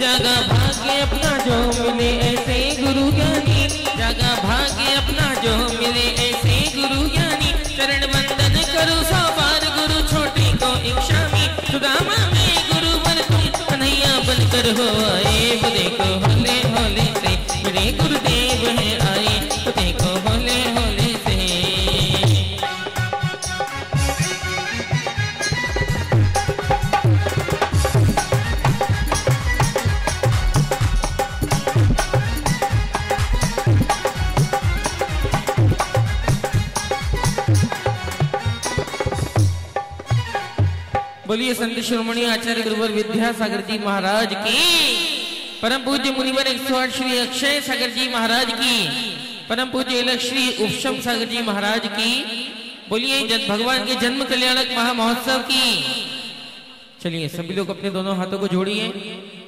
जागा भाग्य अपना जो मिले ऐसे गुरु ज्ञानी, जागा भाग्य अपना जो मिले ऐसे गुरु ज्ञानी। चरण वंदन करो 100 बार गुरु छोटे को इच्छामी, सुदामा में गुरु वर तुम कन्हैया बनकर हो आए। वो देखो होले होले से मेरे गुरुदेव है आए, वो देखो होले होले से। बोलिए संत शिरोमणि आचार्य गुरुवर विद्यासागर जी महाराज की, परम पूज्य मुनिवर 108 श्री अक्षय सागर जी महाराज की, परम पूज्य इलक श्री उपशम सागर जी महाराज की। बोलिए भगवान के जन्म कल्याणक महा महोत्सव की। चलिए सभी लोग अपने दोनों हाथों को जोड़िए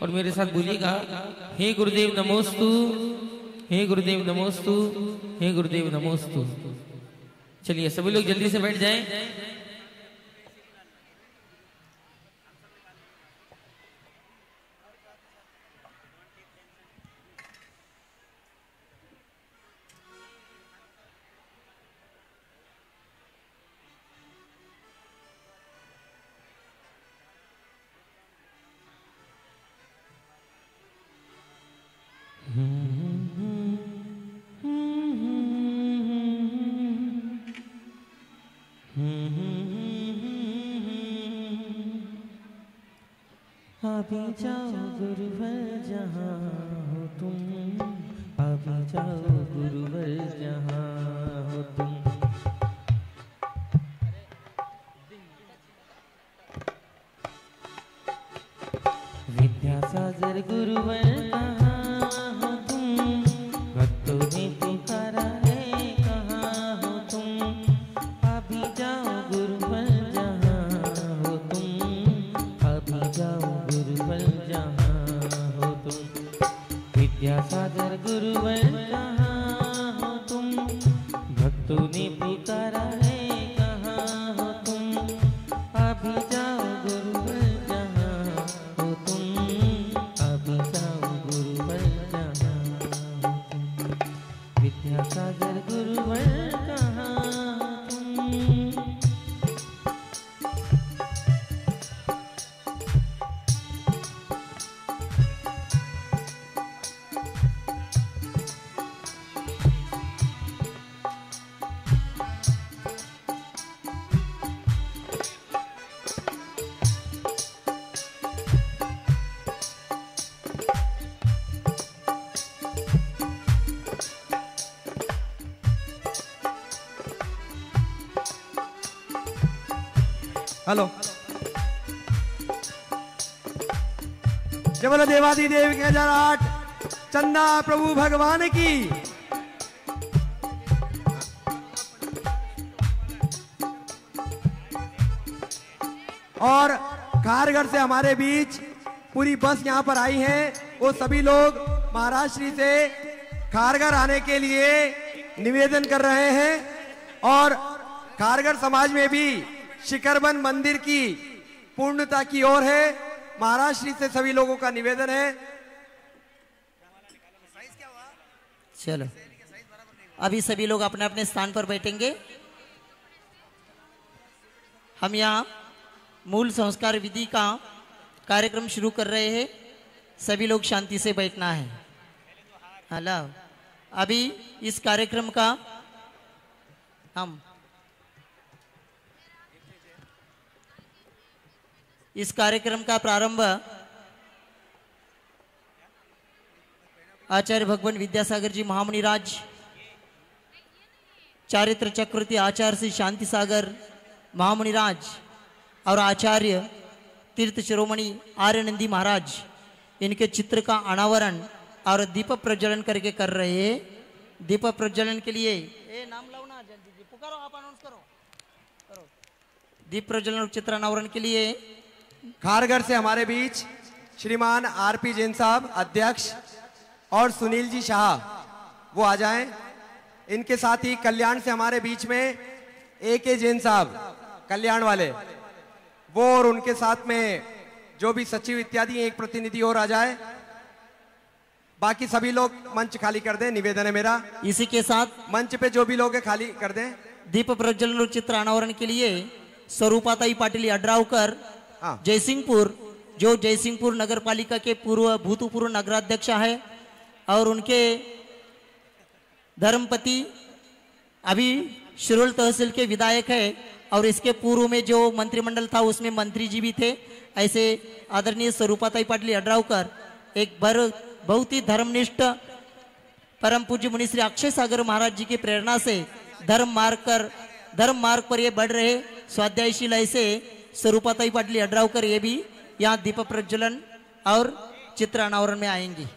और मेरे साथ बोलिएगा, हे गुरुदेव नमोस्तु, हे गुरुदेव नमोस्तु, हे गुरुदेव नमोस्तु। चलिए सभी लोग जल्दी से बैठ जाएं। अभी जाओ गुरुवर जहाँ हो तुम, अभी जाओ गुरुवर जहाँ हो तुम। विद्यासागर गुरुवर कहाँ हो तुम, भक्तों ने पुकारा है कहाँ हो तुम। अभी जाओ गुरुवर जहाँ हो तुम, अभी जाओ जहाँ हो तुम। विद्यासागर गुरुवर कहाँ हो तुम, भक्तों ने पुकारा है कहाँ हो तुम। अभी जाओ गुरुवर जहाँ हो तुम, अभी जाओ गुरुवर जहाँ हो तुम। विद्यासागर गुरुवर कहाँ हो तुम। हेलो, जय बोलो देवादिदेव के 1008 चंदा प्रभु भगवान की। और कारगर से हमारे बीच पूरी बस यहाँ पर आई है। वो सभी लोग महाराष्ट्र से कारगर आने के लिए निवेदन कर रहे हैं और कारगर समाज में भी शिखरबन मंदिर की पूर्णता की ओर है। महाराष्ट्र से सभी लोगों का निवेदन है। चलो अभी सभी लोग अपने अपने स्थान पर बैठेंगे। हम यहाँ मूल संस्कार विधि का कार्यक्रम शुरू कर रहे हैं। सभी लोग शांति से बैठना है। हेलो, अभी इस कार्यक्रम का इस कार्यक्रम का प्रारंभ आचार्य भगवान विद्यासागर जी महामुनिराज, चारित्र चक्रवर्ती आचार्य श्री शांति सागर महामुनिराज और आचार्य तीर्थ शिरोमणि आर्यनंदी महाराज, इनके चित्र का अनावरण और दीप प्रज्वलन करके कर रहे हैं। दीप प्रज्वलन के लिए नाम लाओ ना, पुकारो, आप अनाउंस करो। दीप प्रज्वलन और चित्र अनावरण के लिए खारघर से हमारे बीच श्रीमान आरपी जैन साहब अध्यक्ष और सुनील जी शाह वो आ जाएं। इनके साथ ही कल्याण से हमारे बीच में AK जैन साहब कल्याण वाले वो, और उनके साथ में जो भी सचिव इत्यादि एक प्रतिनिधि और आ जाए। बाकी सभी लोग मंच खाली कर दें, निवेदन है मेरा। इसी के साथ मंच पे जो भी लोग हैं खाली कर दें। दीप प्रज्वलन और चित्र अनावरण के लिए स्वरूपाताई पाटिल अड्रावकर हाँ। जयसिंहपुर, जो जयसिंहपुर नगर पालिका के भूतपूर्व नगराध्यक्ष है और उनके धर्मपति अभी शिरोल तहसील के विधायक है और इसके पूर्व में जो मंत्रिमंडल था उसमें मंत्री जी भी थे। ऐसे आदरणीय स्वरूपाताई पाटिल अड्रावकर एक बहुत ही धर्मनिष्ठ परम पूज्य मुनि श्री अक्षय सागर महाराज जी की प्रेरणा से धर्म मार्ग पर ये बढ़ रहे स्वाध्यायशील ऐसे स्वरूपाताई पाटिल अड्रावकर ये भी यहाँ दीप प्रज्वलन और चित्र अनावरण में आएंगी।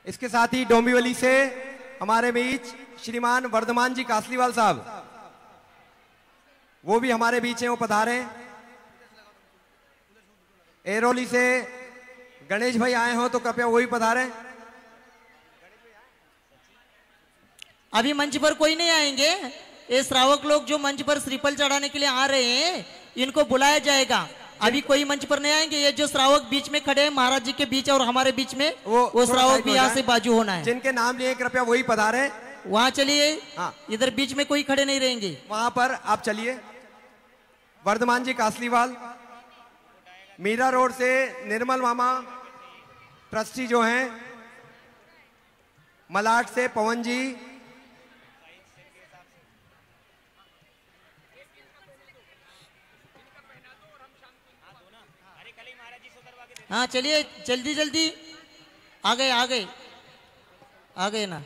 इसके साथ ही डोंबिवली से हमारे बीच श्रीमान वर्धमान जी कासलीवाल साहब, वो भी हमारे बीच हैं, वो पधारे। एरोली से गणेश भाई आए हो तो कृपया वो भी पधारे। अभी मंच पर कोई नहीं आएंगे, ये श्रावक लोग जो मंच पर श्रीफल चढ़ाने के लिए आ रहे हैं इनको बुलाया जाएगा। अभी कोई मंच पर नहीं आएंगे। ये जो श्रावक बीच में खड़े हैं महाराज जी के बीच और हमारे बीच में, वो श्रावक भी यहाँ से बाजू होना है। जिनके नाम लिए कृपया वही पधारे। वहां चलिए। हाँ। इधर बीच में कोई खड़े नहीं रहेंगे, वहां पर आप चलिए। वर्धमान जी कासलीवाल, मीरा रोड से निर्मल मामा ट्रस्टी जो हैं, मलाट से पवन जी, हाँ चलिए जल्दी जल्दी आ गए ना।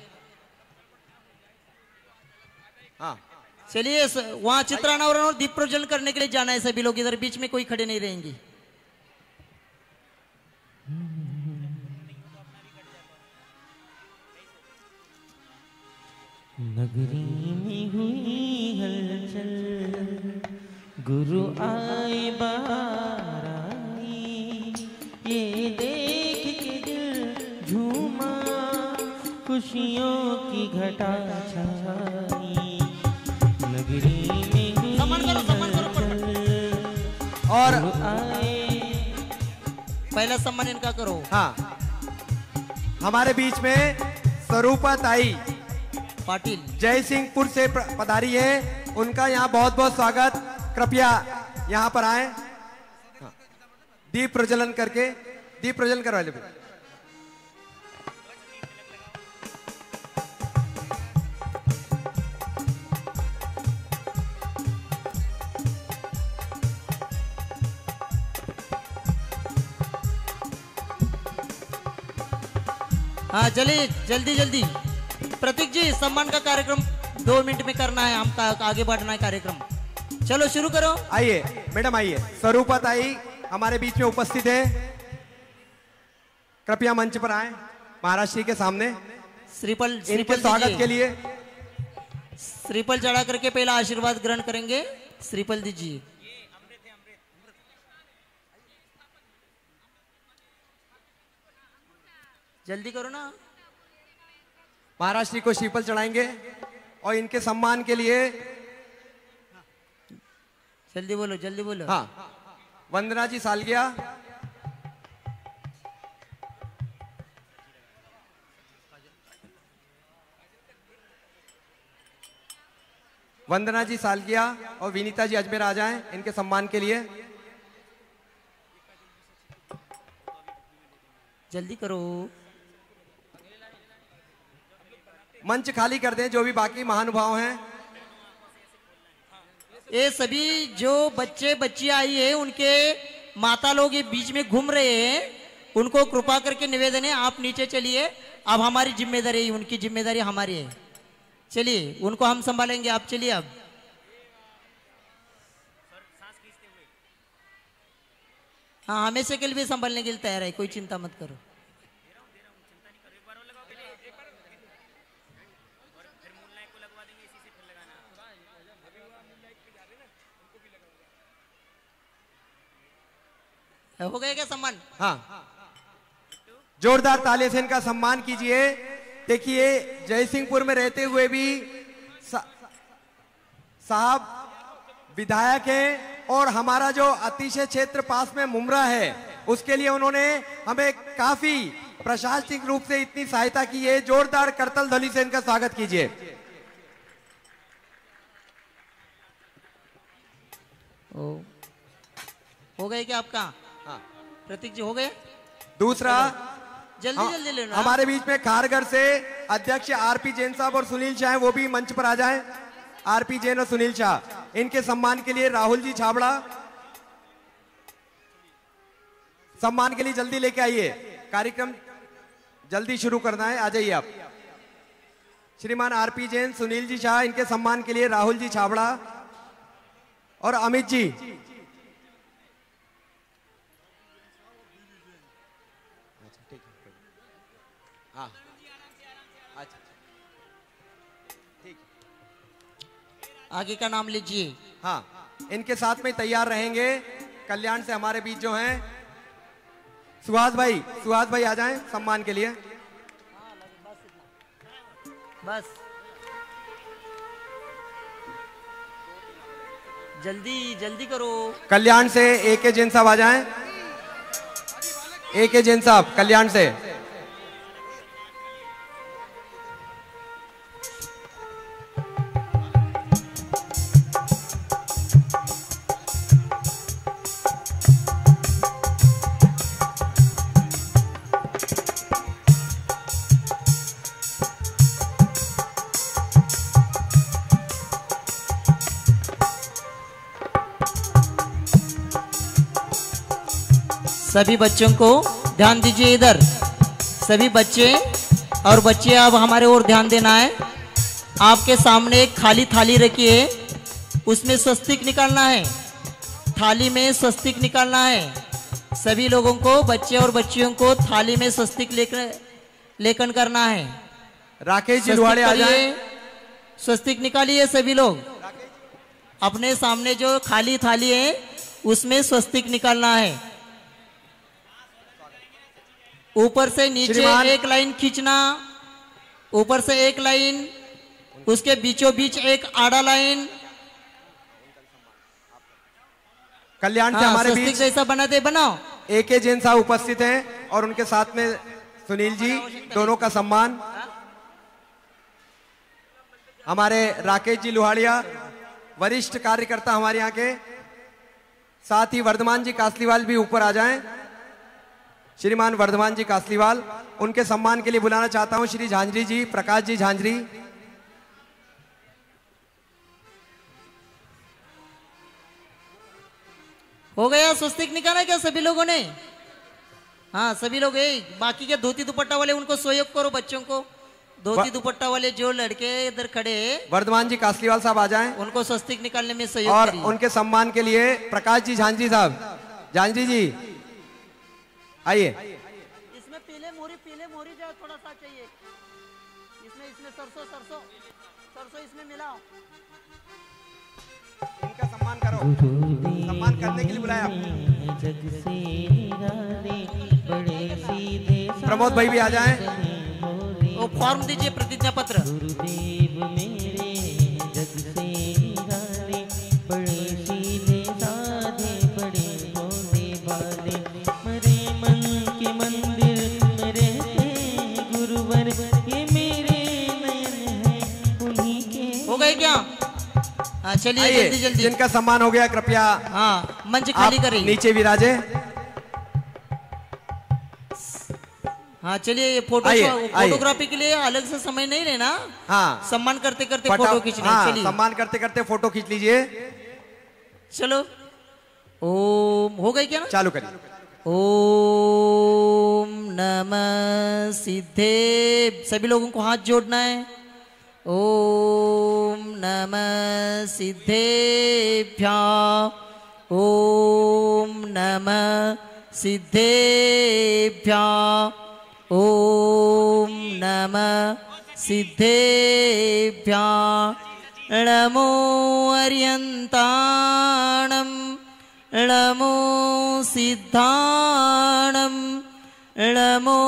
हाँ चलिए वहां चित्रानावरण और दीप प्रज्वलन करने के लिए जाना है सभी लोग। इधर बीच में कोई खड़े नहीं रहेंगे। नगरी में हुई हलचल, गुरु आए बाहर आई, ये देख के दिल झूमा, खुशियों की घटा छाई। नगरी में हुई हलचल, और आए। पहला सम्मान इनका करो। हाँ, हमारे बीच में स्वरूपाताई पाटिल जयसिंहपुर से पधारी है, उनका यहाँ बहुत बहुत स्वागत। कृपया यहाँ पर आए। हाँ। दीप प्रज्वलन करके, दीप प्रज्वलन करवा ले। हाँ चलिए जल्दी जल्दी। प्रतीक जी सम्मान का कार्यक्रम 2 मिनट में करना है, हमका आगे बढ़ना है कार्यक्रम। चलो शुरू करो। आइए मैडम, आइए। स्वरूपाताई हमारे बीच में उपस्थित है, कृपया मंच पर आए महाराज जी के सामने। श्रीफल इनके स्वागत के लिए श्रीफल चढ़ा करके पहला आशीर्वाद ग्रहण करेंगे। श्रीफल दीजिए। जल्दी करो ना। महाराज जी को श्रीफल चढ़ाएंगे और इनके सम्मान के लिए जल्दी बोलो, जल्दी बोलो। हाँ, वंदना जी सालगिया, वंदना जी सालगिया और विनीता जी अजमेर आ जाएं इनके सम्मान के लिए। जल्दी करो। मंच खाली कर दें जो भी बाकी महानुभाव हैं। ये सभी जो बच्चे बच्चियां आई है उनके माता लोग ये बीच में घूम रहे हैं, उनको कृपा करके निवेदन है आप नीचे चलिए। अब हमारी जिम्मेदारी, उनकी जिम्मेदारी हमारी है। चलिए उनको हम संभालेंगे, आप चलिए। अब हाँ, हमेशा के लिए संभालने के लिए तैयार है, कोई चिंता मत करो। हो गया क्या सम्मान? हाँ, जोरदार ताली से इनका सम्मान कीजिए। देखिए जयसिंहपुर में रहते हुए भी साहब विधायक हैं और हमारा जो अतिशय क्षेत्र पास में मुमरा है उसके लिए उन्होंने हमें काफी प्रशासनिक रूप से इतनी सहायता की है। जोरदार करतल ध्वनि से इनका स्वागत कीजिए। हो गए क्या आपका? हाँ। प्रतीक जी हो गए? दूसरा जल्दी जल्दी लेना। हमारे बीच में खारगर से अध्यक्ष आरपी जैन साहब और सुनील शाह, वो भी मंच पर आ जाएं। आरपी जैन और सुनील शाह, इनके सम्मान के लिए राहुल जी छाबड़ा सम्मान के लिए जल्दी लेके आइए। कार्यक्रम जल्दी शुरू करना है, आ जाइए आप। श्रीमान आरपी जैन, सुनील जी शाह, इनके सम्मान के लिए राहुल जी छाबड़ा और अमित जी। हाँ, अच्छा ठीक, आगे का नाम लीजिए। हाँ, इनके साथ में तैयार रहेंगे। कल्याण से हमारे बीच जो हैं सुहास भाई आ जाएं सम्मान के लिए। बस जल्दी जल्दी करो। कल्याण से एके जैन साहब आ जाएं। एके जैन साहब कल्याण से। सभी बच्चों को ध्यान दीजिए इधर। सभी बच्चे और बच्चे अब हमारे ओर ध्यान देना है। आपके सामने एक खाली थाली रखी है, उसमें स्वस्तिक निकालना है। थाली में स्वस्तिक निकालना है। सभी लोगों को, बच्चे और बच्चियों को थाली में स्वस्तिक लेखन करना है। राकेश जी लुहाड़े आ जाएं। स्वस्तिक निकालिए सभी लोग। अपने सामने जो खाली थाली है उसमें स्वस्तिक निकालना है। ऊपर से नीचे एक लाइन खींचना, ऊपर से एक लाइन, उसके बीचों बीच एक आड़ा लाइन। कल्याण से हमारे बीच जैसा बनाते बनाओ। एके जैन साहब उपस्थित हैं और उनके साथ में सुनील जी, दोनों का सम्मान। हमारे राकेश जी लुहाड़िया वरिष्ठ कार्यकर्ता हमारे यहाँ के, साथ ही वर्धमान जी कासलीवाल भी ऊपर आ जाएं। श्रीमान वर्धमान जी कासलीवाल, उनके सम्मान के लिए बुलाना चाहता हूं श्री झांझरी जी, प्रकाश जी झांझरी। हो गया? स्वस्तिक निकाला क्या सभी लोगों ने? हाँ सभी लोग। बाकी के धोती दुपट्टा वाले उनको सहयोग करो। बच्चों को धोती दुपट्टा वाले जो लड़के इधर खड़े, वर्धमान जी कासलीवाल साहब आ जाएं, उनको स्वस्तिक निकालने में सहयोग और उनके सम्मान के लिए प्रकाश जी झांझरी साहब। झांझरी जी आइए। इसमें पीले मोहरी जो थोड़ा सा चाहिए। इसमें सरसों इसमें मिलाओ। इनका सम्मान करो। सम्मान करने के लिए बुलाया। प्रमोद भाई भी आ जाएं। वो फॉर्म दीजिए, प्रतिज्ञा पत्र। क्या? हाँ चलिए जल्दी जल्दी। जिनका सम्मान हो गया कृपया हाँ मंच खाली करें। नीचे विराजे। हाँ चलिए, ये फोटोग्राफी के लिए अलग से समय नहीं लेना। हाँ, सम्मान करते करते फोटो खींचना। हाँ, चलिए सम्मान करते करते फोटो खींच लीजिए। चलो ओम। हो गई क्या ना? चालू करिए। ओम नमः सिद्धे। सभी लोगों को हाथ जोड़ना है। ओम नमः सिद्धेभ्यः। ओम नमः सिद्धेभ्यः। ओम नमः सिद्धेभ्यः। नमो अर्यन्ताणं, नमो सिद्धाणं, नमो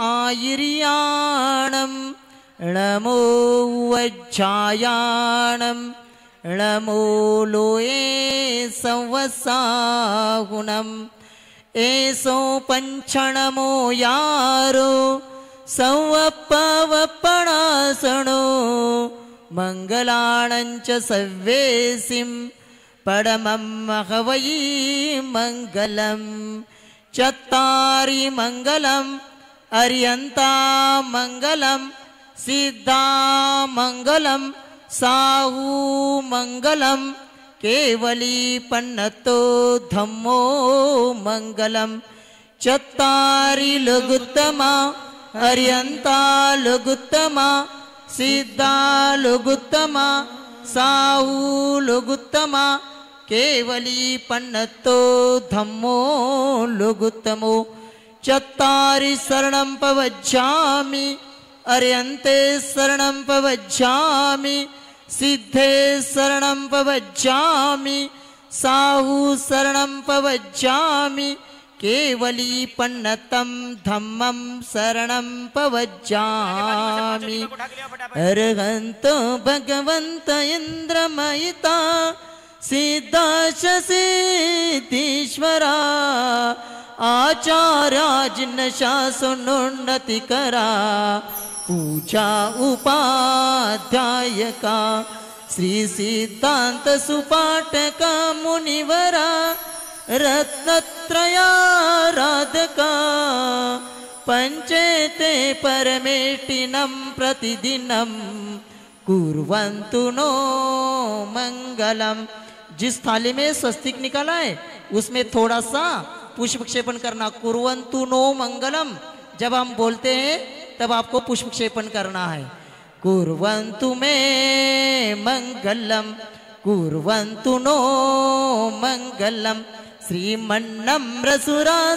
आयर्याणं, नमो वज्रायाणं, नमो लोये संवत्साहुणं। ऐसो पंचणमो यारो सवप्पवपणासणो मंगलाणंच सव्वेसिं पडमं महवयी मंगलम चत्तारि मंगलम अर्यंता मंगलम सिद्धा मंगलम साहू मंगलम केवली पन्नतो धम्मो मंगलम चत्तारि लघुत्तमा अर्यंता लघुत्तमा सिद्धा लघुत्तमा साहू लघुत्तमा केवली पन्नतो धम्मो लघुत्तमो चत्तारि शरणं पवज्जामि अर्यन्ते शरणं पवज्जामि सिद्धे शरणं पवज्जामि साहू शरणं पवज्जामि केवली पन्नतं धम्मं शरणं पवज्जामि अर्हन्त भगवन्त इन्द्रमयिता सिद्धाश सिद्धीश्वरा आचार्याजिनशा सुनोन्नति करा पूजा उपाध्यायका श्री सिद्धांत सुपाठका मुनिवरा रत्नत्रयाराधका पंचेते परमेष्टिनं प्रतिदिनं कुर्वन्तु नो मंगलम। जिस थाली में स्वस्तिक निकाला है उसमें थोड़ा सा पुष्प क्षेपण करना। कुर्वन्तु नो मंगलम, जब हम बोलते हैं तब आपको पुष्प क्षेपण करना है। कुर्वन्तु मे मंगलम, कुर्वन्तु नो मंगलम। श्रीमन्नम्र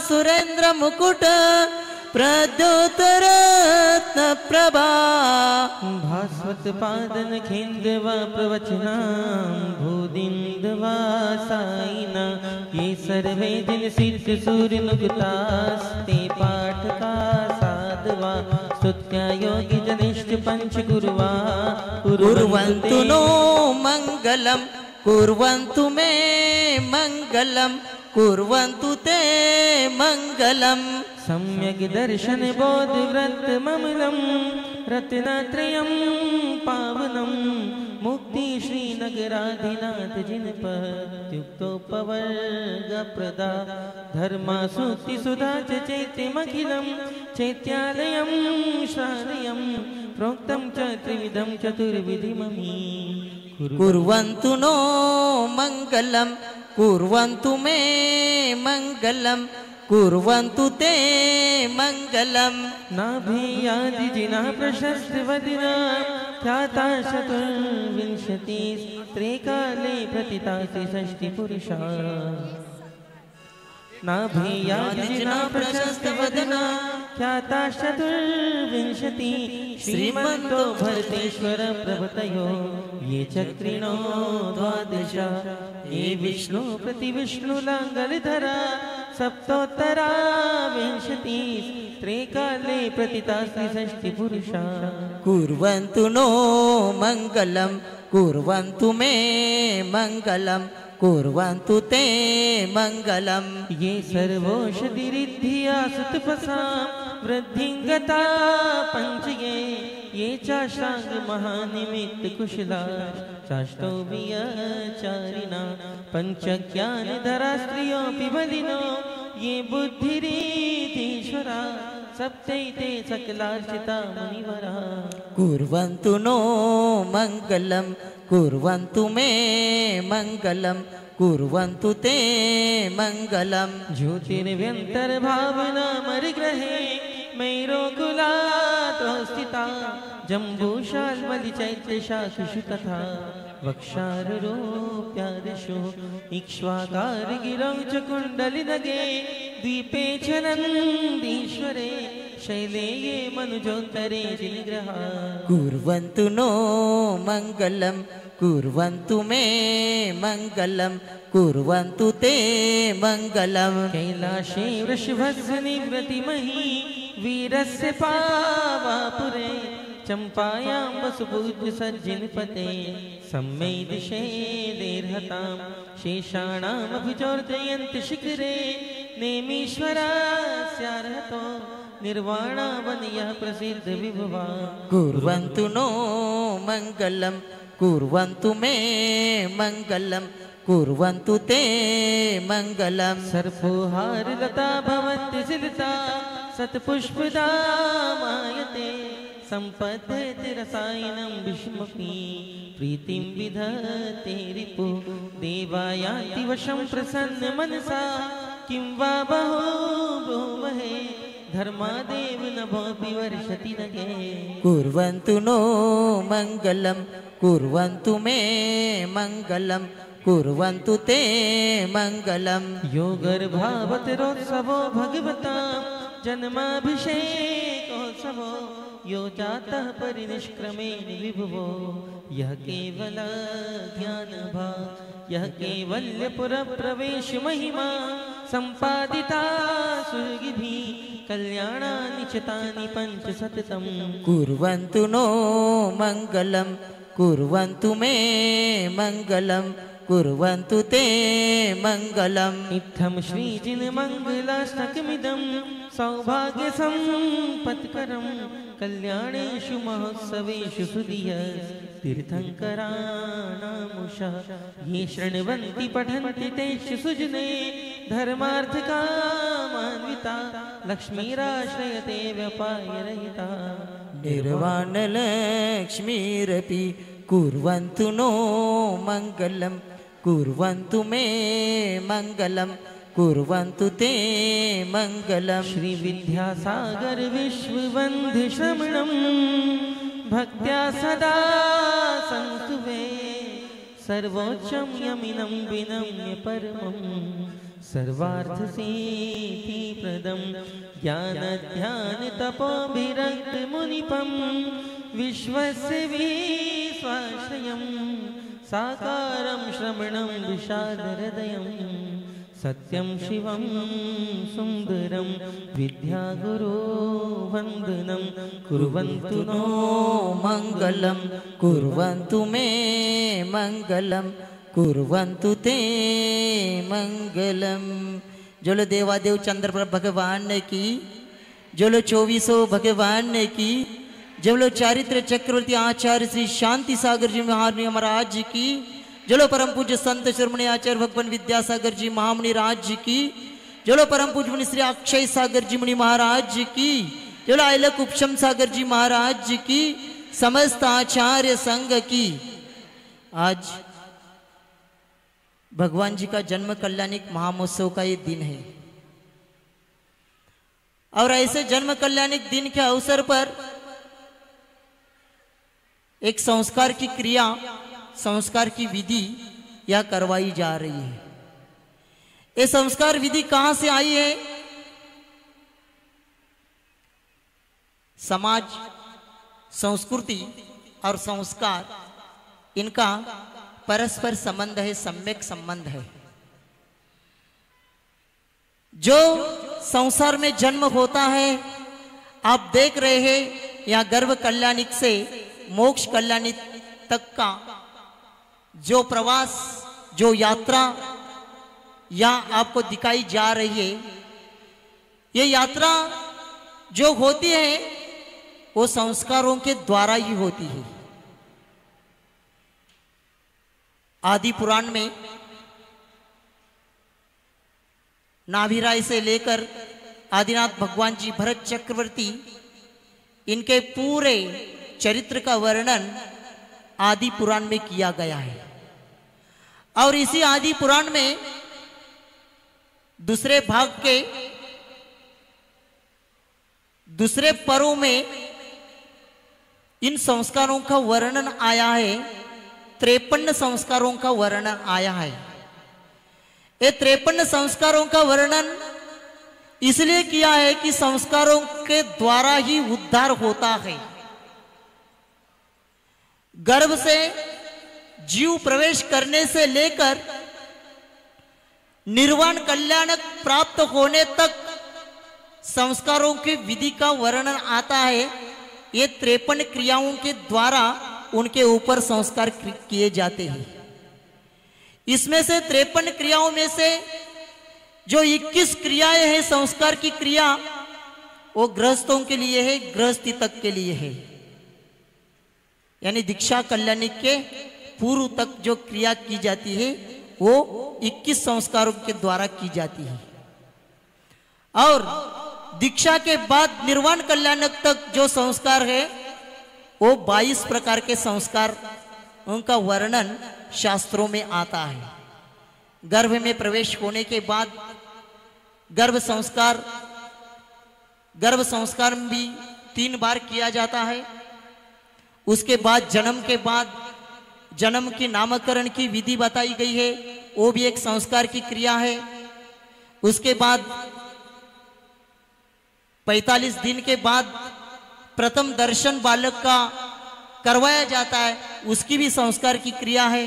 सुरेन्द्र मुकुट प्रद्योतरत्न प्रभा भास्वत पादन खिंदवा प्रवचनां भूदिंदवा साइना ये सर्वे दिन सिद्ध सूर्य नुकतास्ते पाठ का साधवा स्तुत्या योगी जनिष्ठ पंच गुरुवा कुर्वन्तु नो मंगलम, कुर्वन्तु मे मंगलम, कुर्वन्तु ते मंगलम। सम्यक दर्शन बोध व्रत ममलम रत्नत्रयं पावनम मुक्ति श्री नगराधिनाथ जिनपत्युक्तोपवर्ग प्रदा धर्मा सुक्ति सुधा चैत्यमखिलं चैत्यालयं श्रालयं प्रोक्तं च त्रिविधं चतुर्विधिममी कुर्वन्तु नो मंगलम, कुर्वन्तु मे मंगलम, कुर्वन्तु ते मंगलम। नाभियादि जिना प्रशस्त वदिना ख्याता चतुर्विंशति त्रिकाले प्रतितासि षष्टि पुरुषा नाभियादि जिना प्रशस्त वदना ख्याता चतुर्विंशति श्रीमन्तो भरतेश्वर प्रभृतयो ये चक्रिणो द्वादशा ये विष्णु प्रतिविष्णु लांगलधरा सप्तोत्तरा विंशति त्रिकाले प्रतितासि षष्टि पुरुषा कुर्वन्तु नो मंगलम, कुर्वन्तु मे मंगलम, कुर्वन्तु ते मंगलम। ये सर्वौषधिरिद्धिया सुतपसा वृद्धिंगता पंचये ये चाशांग महानिमित्त कुशला चाष्टोभियचारिणा पंचज्ञान धरा स्त्रियोऽपि बलिनो ये बुद्धिरीधीश्वरा सप्तैते सकलार्चिता मुनिवरा कुर्वन्तु नो मंगलम, कुर्वन्तु मे मंगलम, कुर्वन्तु ते मंगलम। ज्योतिर्व्यन्तर्भावना मरिग्रहे मैरोकुलातो स्थिता जम्बूशाल्मलिचैत्यशाखिषु तथा वक्षारूप्यादिषु इक्ष्वाकारगिरौ च कुण्डलिनगे द्वीपे च नन्दीश्वरे शैले ये मनुजोत्तरे जिनिग्रहा कुर्वन्तु नो मंगलम, कुर्वन्तु मे मंगलम, कुर्वन्तु ते मंगलम। कैलाशे वृषभस्य निवृत्तिमहि वीरस्य पावापुरे चंपायां वसुपूज्य सज्जनपते सम्मै दिशे देर्हतां शेषाणामभिचोर्जयन्ति शिखरे नेमीश्वरास्यार्हतो निर्वाणावन यः प्रसिद्ध विभवा कुर्वन्तु नो मङ्गलं कुर्वन्तु मे मङ्गलं कुर्वन्तु ते मङ्गलं सर्पोहारलता भवन्ति सिलता सत्पुष्पदा मायते सम्पद्यते रसायनं विष्मपि प्रीतिं विधते रिपु देवायान्ति वशं प्रसन्न मनसा किं वा बहो भूमहे धर्मादेव नभोऽपि वर्षति नगे कुर्वन्तु नो मङ्गलं कुर्वन्तु मे मङ्गलं कुर्वन्तु ते मङ्गलं यो गर्भावतरोत्सवो भगवता जन्माभिषेकोत्सवो यो जातः परिनिष्क्रमेण विभुवो यः केवल ज्ञानभाक् यः कैवल्यपुरप्रवेश महिमा सम्पादिता सुरगिभिः कल्याणानि च तानि पञ्चशतम् कुर्वन्तु नो मङ्गलं कुर्वन्तु मे मङ्गलं कुर्वन्तु ते मङ्गलम् इत्थं श्रीजिनमङ्गलाष्टकमिदं सौभाग्यसम्पत्करं कल्याणेषु महोत्सवेषु सुधियः तीर्थङ्कराणामुषः ये शृण्वन्ति पठन्ति तेषु सुजने धर्मार्थकामान्विता लक्ष्मीराश्रयते व्यपायरहिता निर्वाणलक्ष्मीरपि कुर्वन्तु नो मङ्गलं कुर्वन्तु मे मङ्गलं कुर्वन्तु ते मङ्गलं श्री विद्यासागर विश्ववन्धु श्रमणं भक्त्या सदा संस्तुवे सर्वोच्चं यमिनं विनम्य परमं सर्वार्थसिद्धिप्रदं ज्ञानध्यानतपोभिरक्तमुनिपं विश्वस्य विश्वाश्रयं साकारं श्रमणं विशालहृदयं सत्यं शिवं सुन्दरं विद्यागुरो वन्दनं कुर्वन्तु नो मङ्गलं कुर्वन्तु मे मङ्गलं कुर्वन्तु ते मंगलम। जोलो देवादेव चंद्रप्रभ भगवान ने की, जोलो 2400 भगवान ने की, जोलो चारित्र चक्रवर्ती आचार्य श्री शांति सागर जी महाराज की, जोलो परम पूज्य संत शिरोमणि आचार्य भगवान विद्यासागर जी महामुनि राज जी की, जोलो परम पूज्य मुनि श्री अक्षय सागर जी मुनि महाराज जी की, जोलो आयलक उपशम सागर जी महाराज जी की, समस्त आचार्य संघ की। आज भगवान जी का जन्म कल्याणिक महामहोत्सव का ये दिन है और ऐसे जन्म कल्याणिक दिन के अवसर पर एक संस्कार की क्रिया, संस्कार की विधि यह करवाई जा रही है। ये संस्कार विधि कहां से आई है? समाज, संस्कृति और संस्कार इनका परस्पर संबंध है, सम्यक संबंध है। जो संसार में जन्म होता है, आप देख रहे हैं यह गर्भ कल्याणिक से मोक्ष कल्याणिक तक का जो प्रवास, जो यात्रा यहाँ आपको दिखाई जा रही है, ये यात्रा जो होती है वो संस्कारों के द्वारा ही होती है। आदि पुराण में नाभिराय से लेकर आदिनाथ भगवान जी भरत चक्रवर्ती, इनके पूरे चरित्र का वर्णन आदि पुराण में किया गया है। और इसी आदि पुराण में दूसरे भाग के दूसरे पर्व में इन संस्कारों का वर्णन आया है। 53 संस्कारों का वर्णन आया है। ये 53 संस्कारों का वर्णन इसलिए किया है कि संस्कारों के द्वारा ही उद्धार होता है। गर्भ से जीव प्रवेश करने से लेकर निर्वाण कल्याण प्राप्त होने तक संस्कारों की विधि का वर्णन आता है। ये 53 क्रियाओं के द्वारा उनके ऊपर संस्कार किए जाते हैं। इसमें से 53 क्रियाओं में से जो 21 क्रियाएं हैं संस्कार की क्रिया, वो गृहस्थों के लिए है, गृहस्थी तक के लिए है। यानी दीक्षा कल्याणी के पूर्व तक जो क्रिया की जाती है वो 21 संस्कारों के द्वारा की जाती है। और दीक्षा के बाद निर्वाण कल्याणक तक जो संस्कार है वो 22 प्रकार के संस्कार, उनका वर्णन शास्त्रों में आता है। गर्भ में प्रवेश होने के बाद गर्भ संस्कार भी 3 बार किया जाता है। उसके बाद जन्म के बाद जन्म की नामकरण की विधि बताई गई है, वो भी एक संस्कार की क्रिया है। उसके बाद 45 दिन के बाद प्रथम दर्शन बालक का करवाया जाता है, उसकी भी संस्कार की क्रिया है।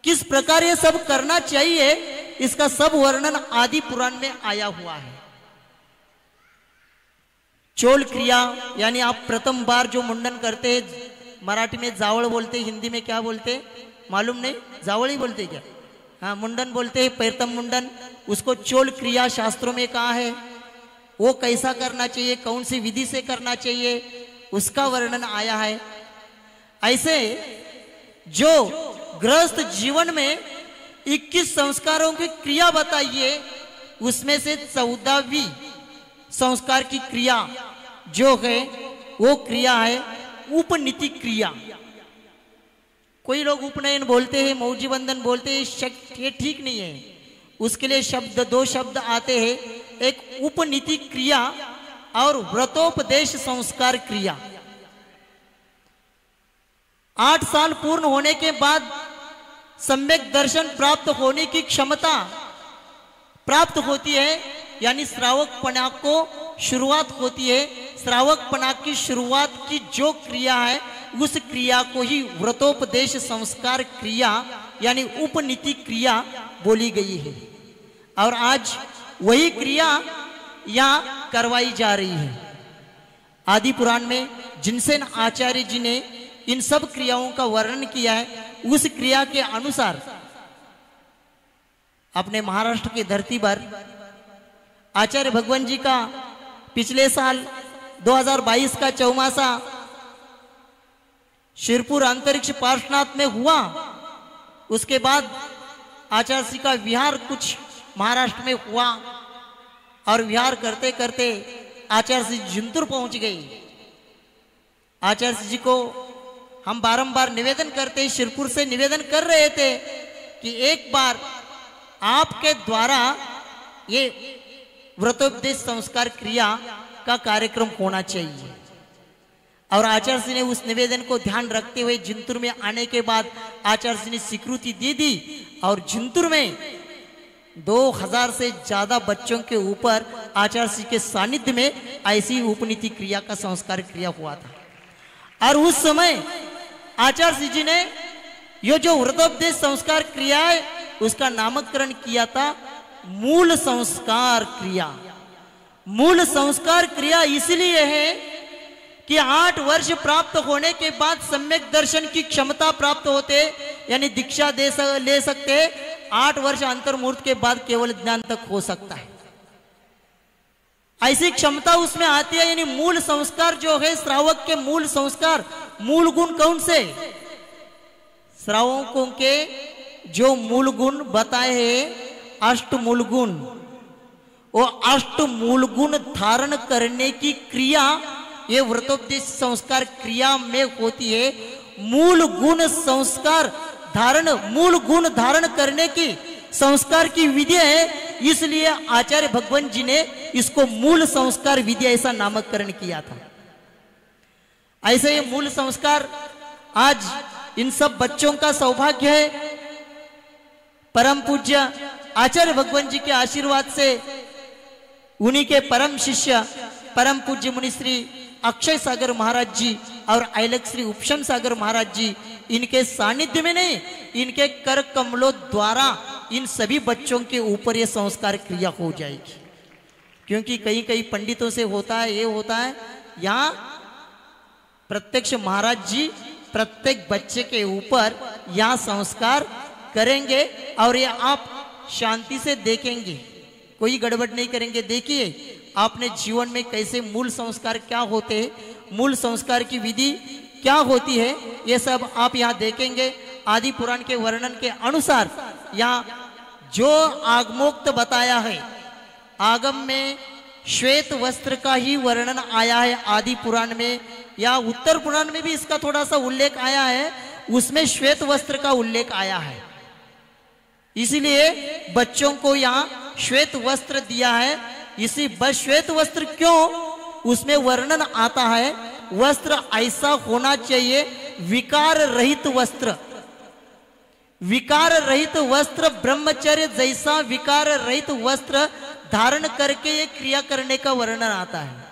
किस प्रकार ये सब करना चाहिए, इसका सब वर्णन आदि पुराण में आया हुआ है। चोल क्रिया यानी आप प्रथम बार जो मुंडन करते हैं, मराठी में जावड़ बोलते, हिंदी में क्या बोलते मालूम नहीं, जावड़ ही बोलते क्या? हाँ, मुंडन बोलते हैं, प्रथम मुंडन, उसको चोल क्रिया शास्त्रों में कहा है। वो कैसा करना चाहिए, कौन सी विधि से करना चाहिए, उसका वर्णन आया है। ऐसे जो गृहस्थ जीवन में 21 संस्कारों की क्रिया बताइए, उसमें से 14वीं संस्कार की क्रिया जो है वो क्रिया है उपनीति क्रिया। कोई लोग उपनयन बोलते हैं, मौजी बंधन बोलते हैं, ये ठीक नहीं है। उसके लिए 2 शब्द आते हैं, एक उपनीति क्रिया और व्रतोपदेश संस्कार क्रिया। 8 साल पूर्ण होने के बाद सम्यक दर्शन प्राप्त होने की क्षमता प्राप्त होती है, यानी श्रावकपना को शुरुआत होती है। श्रावकपना की शुरुआत की जो क्रिया है उस क्रिया को ही व्रतोपदेश संस्कार क्रिया यानी उपनीति क्रिया बोली गई है। और आज वही क्रिया यहाँ करवाई जा रही है। आदि पुराण में जिनसेन आचार्य जी ने इन सब क्रियाओं का वर्णन किया है, उस क्रिया के अनुसार अपने महाराष्ट्र की धरती पर आचार्य भगवान जी का पिछले साल 2022 का चौमासा शिरपुर अंतरिक्ष पार्श्वनाथ में हुआ। उसके बाद आचार्य जी का विहार कुछ महाराष्ट्र में हुआ और विहार करते करते आचार्य जी जिंतूर पहुंच गए। आचार्य जी को हम बारंबार निवेदन करते, शिरपुर से निवेदन कर रहे थे कि एक बार आपके द्वारा ये व्रतोपदेश संस्कार क्रिया का कार्यक्रम होना चाहिए। और आचार्य जी ने उस निवेदन को ध्यान रखते हुए जिंतूर में आने के बाद आचार्य जी ने स्वीकृति दे दी और जिंतूर में 2000 से ज्यादा बच्चों के ऊपर आचार्य जी के सानिध्य में ऐसी उपनीति क्रिया का संस्कार क्रिया हुआ था। और उस समय आचार्य जी ने ये जो व्रतोपदेश संस्कार क्रिया है उसका नामकरण किया था मूल संस्कार क्रिया। मूल संस्कार क्रिया इसलिए है कि 8 वर्ष प्राप्त होने के बाद सम्यक दर्शन की क्षमता प्राप्त होते, यानी दीक्षा ले सकते। 8 वर्ष अंतर्मुहूर्त के बाद केवल ज्ञान तक हो सकता है, ऐसी क्षमता उसमें आती है। यानी मूल संस्कार जो है श्रावक के मूल संस्कार, मूल गुण कौन से? श्रावकों के जो मूल गुण बताए हैं 8 मूल गुण, वो 8 मूल गुण धारण करने की क्रिया ये व्रतोपदेश संस्कार क्रिया में होती है। मूल गुण संस्कार धारण, मूल गुण धारण करने की संस्कार की विधि है, इसलिए आचार्य भगवान जी ने इसको मूल संस्कार विधि ऐसा नामकरण किया था। ऐसे ये मूल संस्कार आज इन सब बच्चों का सौभाग्य है। परम पूज्य आचार्य भगवान जी के आशीर्वाद से उन्हीं के परम शिष्य परम पूज्य मुनि श्री अक्षय सागर महाराज जी और ऐलक श्री उपशम सागर महाराज जी, इनके सानिध्य में नहीं, इनके कर कमलों द्वारा इन सभी बच्चों के ऊपर ये संस्कार क्रिया हो जाएगी। क्योंकि कई कई पंडितों से होता है, ये होता है, यहाँ प्रत्यक्ष महाराज जी प्रत्येक बच्चे के ऊपर यहाँ संस्कार करेंगे और ये आप शांति से देखेंगे, कोई गड़बड़ नहीं करेंगे। देखिए आपने जीवन में कैसे मूल संस्कार क्या होते हैं, मूल संस्कार की विधि क्या होती है, ये सब आप यहाँ देखेंगे। आदि पुराण के वर्णन के अनुसार यहाँ जो आगमोक्त बताया है, आगम में श्वेत वस्त्र का ही वर्णन आया है आदि पुराण में, या उत्तर पुराण में भी इसका थोड़ा सा उल्लेख आया है, उसमें श्वेत वस्त्र का उल्लेख आया है। इसीलिए बच्चों को यहाँ श्वेत वस्त्र दिया है। इसी बस श्वेत वस्त्र क्यों, उसमें वर्णन आता है वस्त्र ऐसा होना चाहिए विकार रहित वस्त्र, विकार रहित वस्त्र, ब्रह्मचर्य जैसा विकार रहित वस्त्र धारण करके ये क्रिया करने का वर्णन आता है।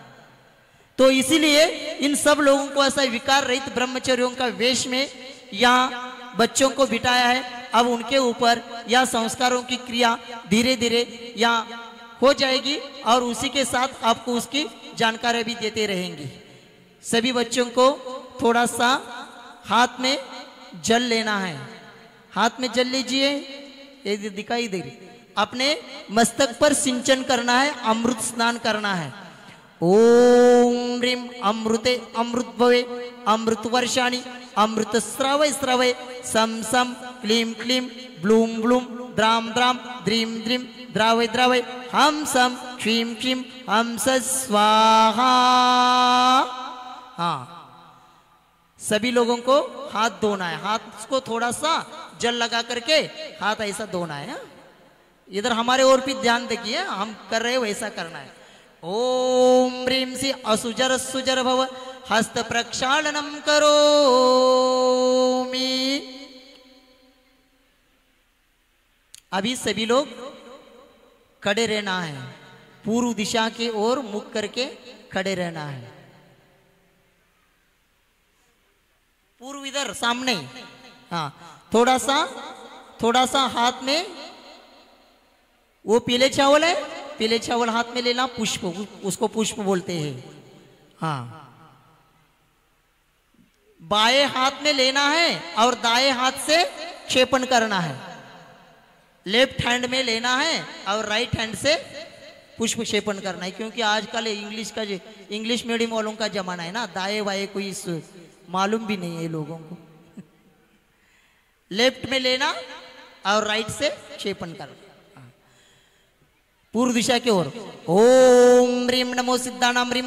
तो इसीलिए इन सब लोगों को ऐसा विकार रहित ब्रह्मचर्यों का वेश में यहाँ बच्चों को बिठाया है। अब उनके ऊपर या संस्कारों की क्रिया धीरे धीरे यहाँ हो जाएगी और उसी के साथ आपको उसकी जानकारी भी देते रहेंगे। सभी बच्चों को थोड़ा सा हाथ में जल लेना है, हाथ में जल लीजिए, ये दिखाई दे रही, अपने मस्तक पर सिंचन करना है, अमृत स्नान करना है। ओम ह्रीं अमृते अमृत भवे अमृत वर्षाणि अमृत स्रावय स्रावय सम सम क्लीं क्लीं ब्लूम ब्लूम द्राम द्राम द्रीं द्रीं द्रावय द्रावय हम सम क्षीं क्षीं हम स्वाहा। हाँ, सभी लोगों को हाथ धोना है, हाथ को थोड़ा सा जल लगा करके हाथ ऐसा धोना है। इधर हमारे और भी ध्यान देखिए, हम कर रहे हैं वैसा करना है। ओम ह्रीं से असुजर सुजर भव हस्त प्रक्षालनम करोमि। अभी सभी लोग खड़े रहना है, पूर्व दिशा की ओर मुख करके खड़े रहना है। पूर्व इधर सामने, हाँ, थोड़ा सा हाथ में वो पीले चावल है, पीले चावल हाथ में लेना, पुष्प, उसको पुष्प बोलते हैं। हाँ, बाएं हाथ में लेना है और दाएं हाथ से क्षेपण करना है। लेफ्ट हैंड में लेना है और राइट हैंड से पुष्प क्षेपण करना है, क्योंकि आजकल इंग्लिश मीडियम वालों का जमाना है ना, दाएं बाएं कोई मालूम भी नहीं है लोगों को। लेफ्ट में लेना और राइट से क्षेपण करना, पूर्व दिशा की ओर। ओम ह्रीं नमो सिद्धानां ह्रीं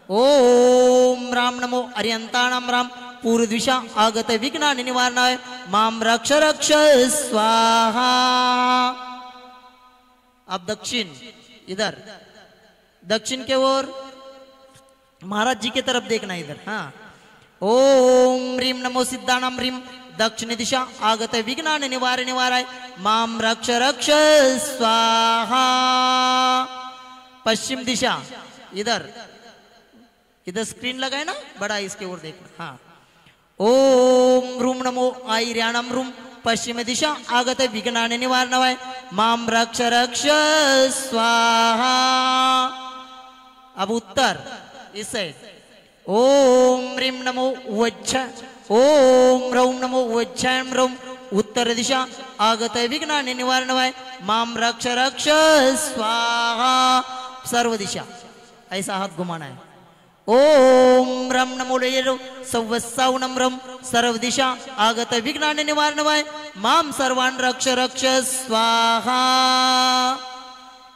ओम राम नमो अरियंतानां राम पूर्व दिशा आगत विघ्नानि निवारणाय माम रक्ष रक्ष स्वाहा। अब दक्षिण, इधर दक्षिण के ओर महाराज जी की तरफ देखना इधर। हाँ, ओम ह्रीं नमो सिद्धानां ह्रीं दक्षिण दिशा आगत विघ्नानि निवारणाय माम रक्ष रक्ष स्वाहा। पश्चिम दिशा, इधर स्क्रीन लगा है ना बड़ा, इसके ओर देखना। हाँ, ओम ह्रूं नमो आयर्याणां ह्रूं पश्चिम दिशा आगत विघ्नानि निवारणाय माम रक्ष रक्ष स्वाहा। अब उत्तर, इस साइड। ओम ह्रीं नमो वज्झ ओम ह्रौं नमो वज्झां ह्रौं उत्तर दिशा आगत विघ्नानि निवारणाय माम रक्ष रक्ष स्वाहा। सर्व दिशा ऐसा हाथ घुमाना है। ओम रम नमो लेरो सवस्सावनम रम सर्व दिशा आगत विघ्नानि निवारणाय माम सर्वान् रक्ष रक्ष स्वाहा।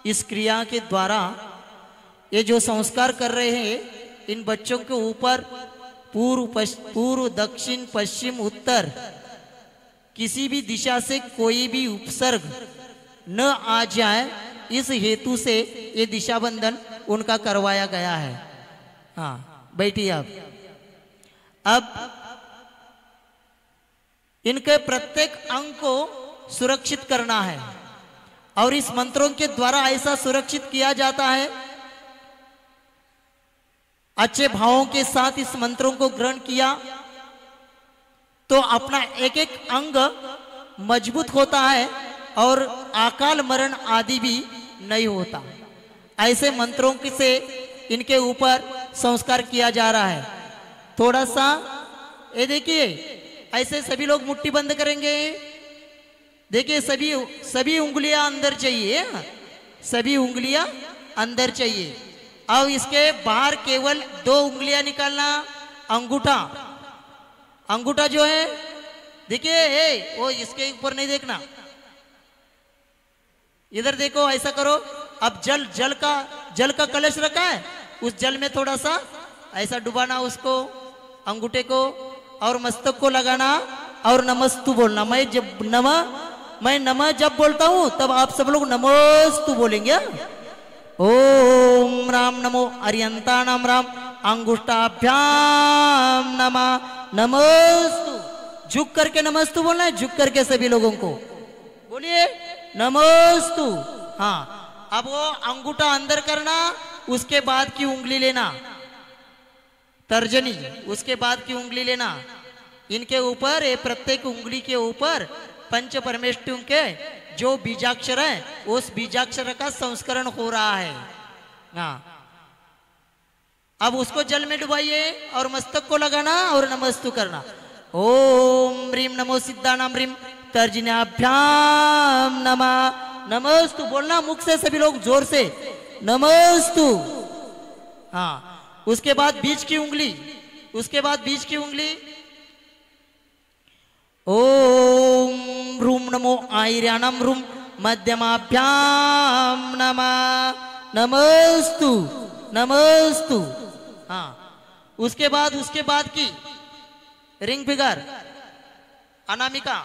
इस क्रिया के द्वारा ये जो संस्कार कर रहे हैं, इन बच्चों के ऊपर पूर्व दक्षिण पश्चिम उत्तर किसी भी दिशा से कोई भी उपसर्ग न आ जाए, इस हेतु से ये दिशा बंधन उनका करवाया गया है। हाँ, बैठिए आप। अब इनके प्रत्येक अंग को सुरक्षित करना है और इस मंत्रों के द्वारा ऐसा सुरक्षित किया जाता है। अच्छे भावों के साथ इस मंत्रों को ग्रहण किया तो अपना एक एक अंग मजबूत होता है और अकाल मरण आदि भी नहीं होता। ऐसे मंत्रों से इनके ऊपर संस्कार किया जा रहा है। थोड़ा सा ये देखिए, ऐसे सभी लोग मुट्ठी बंद करेंगे, देखिए सभी सभी उंगलियां अंदर चाहिए, सभी उंगलियां अंदर चाहिए। अब इसके बाहर केवल 2 उंगलियां निकालना। अंगूठा, अंगूठा जो है देखिए, वो इसके ऊपर नहीं देखना, इधर देखो, ऐसा करो। अब जल का कलश रखा है, उस जल में थोड़ा सा ऐसा डुबाना उसको, अंगूठे को, और मस्तक को लगाना और नमस्तु बोलना। मैं नमः जब बोलता हूं तब आप सब लोग नमस्तु बोलेंगे। ओम राम नमो अरियंतानाम राम अंगुष्ठाभ्याम नमः नमस्तु। झुक करके नमस्तु बोलना है, झुक करके सभी लोगों को बोलिए नमस्तु। हाँ, अब वो अंगूठा अंदर करना, उसके बाद की उंगली लेना, तर्जनी, उसके बाद की उंगली लेना। इनके ऊपर, ये प्रत्येक उंगली के ऊपर पंच परमेष्ठियों के जो बीजाक्षर है, उस बीजाक्षर का संस्करण हो रहा है। हाँ, अब उसको जल में डुबाइए और मस्तक को लगाना और नमस्तु करना। ओम ह्रीम नमो सिद्धानाम ह्रीम तर्जन्याभ्याम नमः नमस्तु बोलना, मुख से सभी लोग जोर से नमस्तु। हाँ, उसके बाद बीच की उंगली, उसके बाद बीच की उंगली। ओम रूम नमो आयर्याणम रूम मध्यमाभ्याम नमः नमस्तु नमस्तु। हाँ, उसके बाद की रिंग फिगर अनामिका,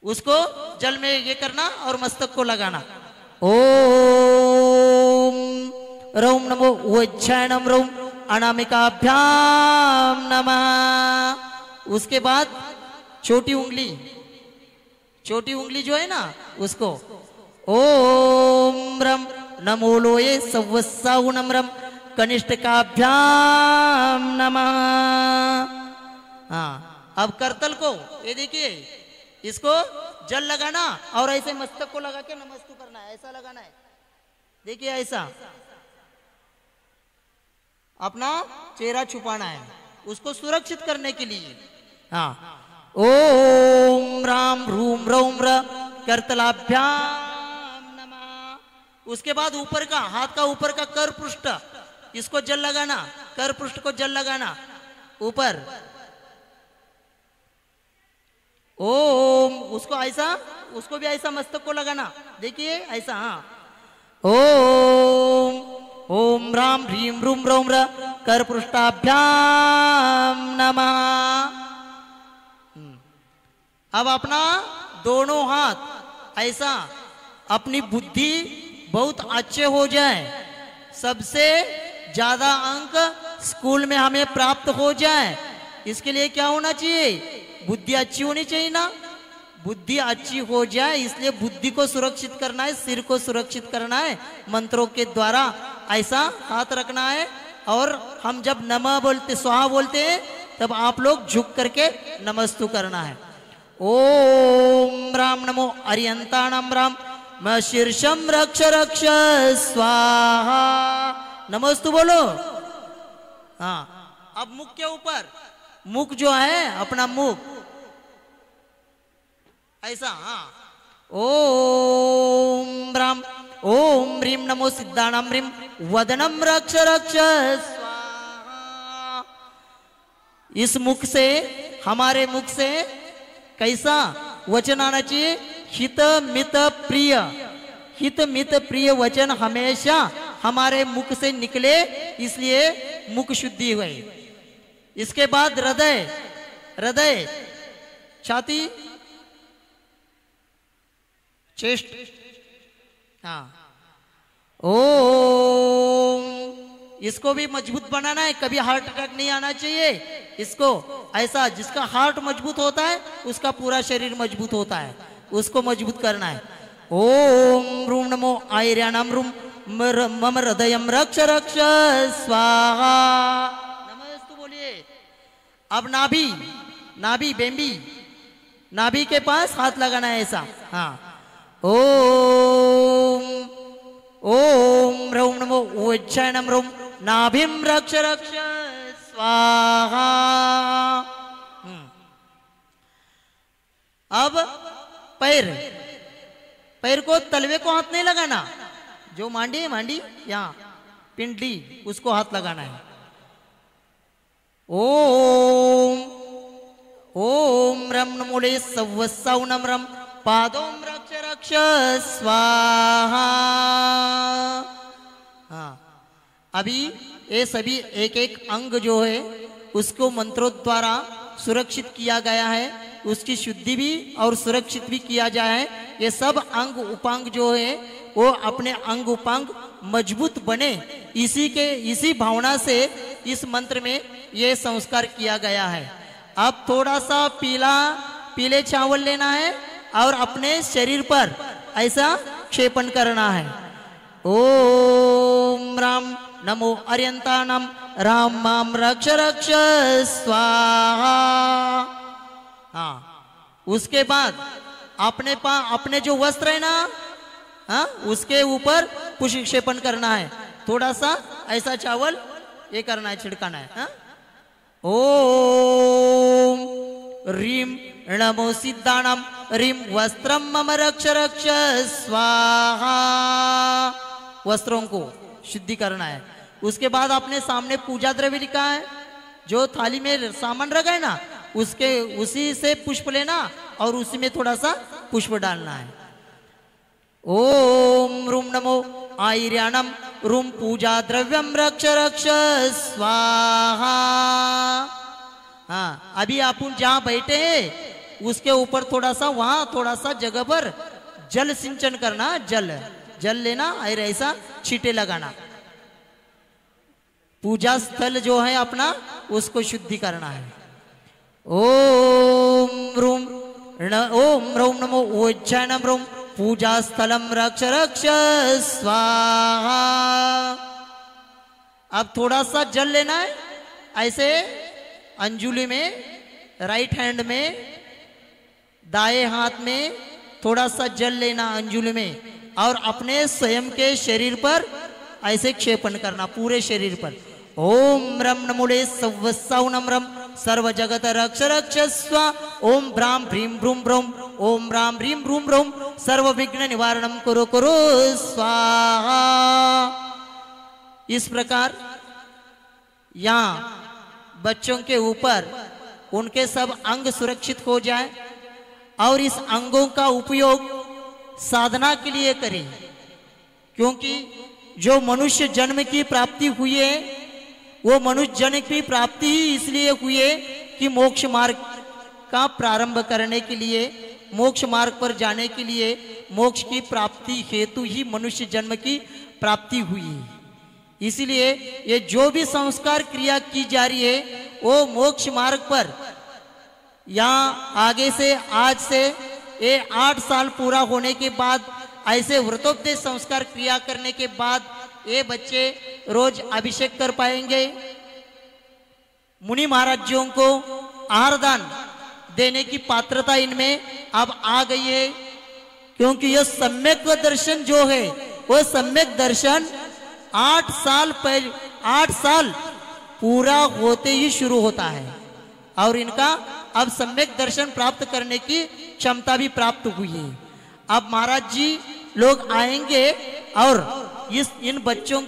उसको जल में ये करना और मस्तक को लगाना। ओम रौम नमो वज्जायनम रौम अनामिकाभ्याम नमः। उसके बाद छोटी उंगली जो है ना, उसको ओम रम नमो लोये सवस्साउनम रम कनिष्ठकाभ्याम नमः। हाँ, अब करतल को ये देखिए, इसको जल लगाना और ऐसे मस्तक को लगा के नमस्तु करना है, ऐसा लगाना है। देखिए ऐसा अपना चेहरा छुपाना है, उसको सुरक्षित करने के लिए। हाँ, ओम राम रूम रौम र करतलाभ्याम नमः। उसके बाद ऊपर का, हाथ का ऊपर का कर पृष्ठ, इसको जल लगाना, कर पृष्ठ को जल लगाना ऊपर। ओम, उसको ऐसा, उसको भी ऐसा मस्तक को लगाना, देखिए ऐसा। हाँ, ओम ओम राम ह्रीम रूम रौम र कर पृष्ठाभ्याम नमः। अब अपना दोनों हाथ ऐसा, अपनी बुद्धि बहुत अच्छे हो जाए, सबसे ज्यादा अंक स्कूल में हमें प्राप्त हो जाए, इसके लिए क्या होना चाहिए? बुद्धि अच्छी होनी चाहिए ना। बुद्धि अच्छी हो जाए, इसलिए बुद्धि को सुरक्षित करना है, सिर को सुरक्षित करना है, मंत्रों के द्वारा ऐसा हाथ रखना है। और हम जब नमः बोलते, स्वाहा बोलते हैं, तब आप लोग झुक करके नमस्तु करना है। ओम राम नमो अरियंताणाम राम म शीर्षम रक्ष रक्ष स्वाहा। नमस्तु बोलो। हाँ, अब मुख के ऊपर, मुख जो है अपना मुख ऐसा। हाँ, ओम राम ओम ह्रीम नमो सिद्धानाम ह्रीम वदनम रक्ष रक्ष स्वाहा। इस मुख से, हमारे मुख से कैसा वचन आना चाहिए? हित मित प्रिय। हित मित प्रिय वचन हमेशा हमारे मुख से निकले, इसलिए मुख शुद्धि हुई। इसके बाद हृदय, हृदय, छाती, चेस्ट। हाँ, ओम, इसको भी मजबूत बनाना है, कभी हार्ट अटैक नहीं आना चाहिए इसको। ऐसा जिसका हार्ट मजबूत होता है उसका पूरा शरीर मजबूत होता है, उसको मजबूत करना है। ओम रूम नमो आयर्याणाम रूम मम हृदयम रक्ष रक्ष स्वाहा। नमस्तु बोलिए। अब नाभि, नाभि बेम्बी, नाभि के पास हाथ लगाना है ऐसा। हाँ, ओम ओम रौम नमो उज्जैनम रोम नाभिम रक्ष रक्ष स्वाहा। अब पैर, पैर को तलवे को हाथ नहीं लगाना, जो मांडी है मांडी यहाँ पिंडली उसको हाथ लगाना है। ओम ओम रम नमोले सवसाउनम रम पादोम रक्ष रक्ष स्वाहा। हाँ, अभी ये सभी एक एक अंग जो है उसको मंत्रों द्वारा सुरक्षित किया गया है, उसकी शुद्धि भी और सुरक्षित भी किया जाए है। ये सब अंग उपांग जो है वो अपने अंग उपांग मजबूत बने, इसी भावना से इस मंत्र में ये संस्कार किया गया है। अब थोड़ा सा पीले चावल लेना है और अपने शरीर पर ऐसा क्षेपण करना है। ओम राम नमो अर्यंतानम राम माम रक्ष रक्ष स्वाहा। हाँ, उसके बाद अपने जो वस्त्र है ना, हाँ, उसके ऊपर पुष्प क्षेपण करना है। थोड़ा सा ऐसा चावल ये करना है, छिड़काना है। हाँ? ओम रीम नमो सिद्धानम रीम वस्त्रम मम रक्ष रक्ष स्वाहा। वस्त्रों को शुद्धि करना है। उसके बाद अपने सामने पूजा द्रव्य लिखा है, जो थाली में सामान रखा है ना, उसी से पुष्प लेना और उसी में थोड़ा सा पुष्प डालना है। ओम रूम नमो आयर्याणम रूम पूजा द्रव्यम रक्ष रक्ष स्वाहा। हाँ, अभी आप जहाँ बैठे हैं उसके ऊपर थोड़ा सा, वहां थोड़ा सा जगह पर जल सिंचन करना, जल लेना और ऐसा छींटे लगाना। पूजा स्थल जो है अपना उसको शुद्धि करना है। ओम रूम नमो ओज्जैनम रूम पूजा स्थलम रक्ष रक्ष स्वाहा। अब थोड़ा सा जल लेना है, ऐसे अंजुली में, राइट हैंड में, दाएं हाथ में थोड़ा सा जल लेना अंजुली में और अपने स्वयं के शरीर पर ऐसे क्षेपण करना, पूरे शरीर पर। ओम रम नमोले सवसाउनम रम सर्व जगत रक्ष रक्ष स्वा। ओम भ्राम भ्रीम भ्रूम भ्रूम ओम राम ह्रीम भ्रूम भ्रूम सर्व विघ्न निवारणम कुरु कुरु स्वाहा। इस प्रकार यहाँ बच्चों के ऊपर उनके सब अंग सुरक्षित हो जाए और इस अंगों का उपयोग साधना के लिए करें, क्योंकि जो मनुष्य जन्म की प्राप्ति हुई है वो मनुष्य जन्म की प्राप्ति ही इसलिए हुई है कि मोक्ष मार्ग का प्रारंभ करने के लिए, मोक्ष मार्ग पर जाने के लिए, मोक्ष की प्राप्ति हेतु ही मनुष्य जन्म की प्राप्ति हुई है। इसलिए ये जो भी संस्कार क्रिया की जा रही है वो मोक्ष मार्ग पर, यहाँ आगे से आज से ये 8 साल पूरा होने के बाद ऐसे व्रतोपदेश संस्कार क्रिया करने के बाद ये बच्चे रोज अभिषेक कर पाएंगे। मुनि महाराजों को आहार दान देने की पात्रता इनमें अब आ गई है, क्योंकि यह सम्यक दर्शन जो है वो सम्यक दर्शन 8 साल पूरा होते ही शुरू होता है और इनका अब सम्यक दर्शन प्राप्त करने की क्षमता भी प्राप्त हुई है। अब महाराज जी लोग आएंगे और इन बच्चों